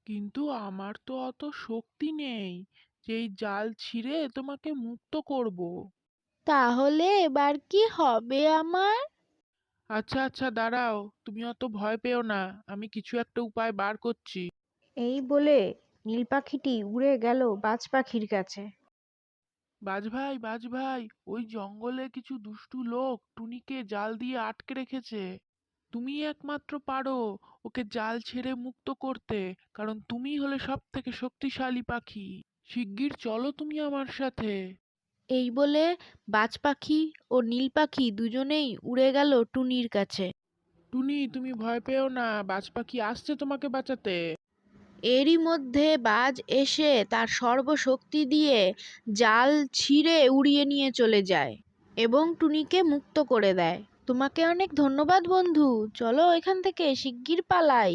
কিন্তু আমার তো অত শক্তি নেই যে এই জাল ছিঁড়ে তোমাকে মুক্ত করব। তাহলে এবার কি হবে আমার? আচ্ছা আচ্ছা, দাঁড়াও, তুমি অত ভয় পেও না, আমি কিছু একটা উপায় বার করছি। এই বলে নীল পাখিটি উড়ে গেল বাজ পাখির কাছে। বাজ ভাই, ওই জঙ্গলে কিছু দুষ্টু লোক টুনিকে জাল দিয়ে আটকে রেখেছে। তুমি একমাত্র পারো ওকে জাল ছেড়ে মুক্ত করতে, কারণ তুমি হলে সব থেকে শক্তিশালী পাখি। শিগগির চলো তুমি আমার সাথে। এই বলে বাজ পাখি ও নীল পাখি দুজনেই উড়ে গেল টুনির কাছে। টুনি, তুমি ভয় পেও না, বাজ পাখি আসছে তোমাকে বাঁচাতে। এরই মধ্যে বাজ এসে তার সর্বশক্তি দিয়ে জাল ছিঁড়ে উড়িয়ে নিয়ে চলে যায় এবং টুনিকে মুক্ত করে দেয়। তোমাকে অনেক ধন্যবাদ বন্ধু, চলো এখান থেকে শিগগির পালাই।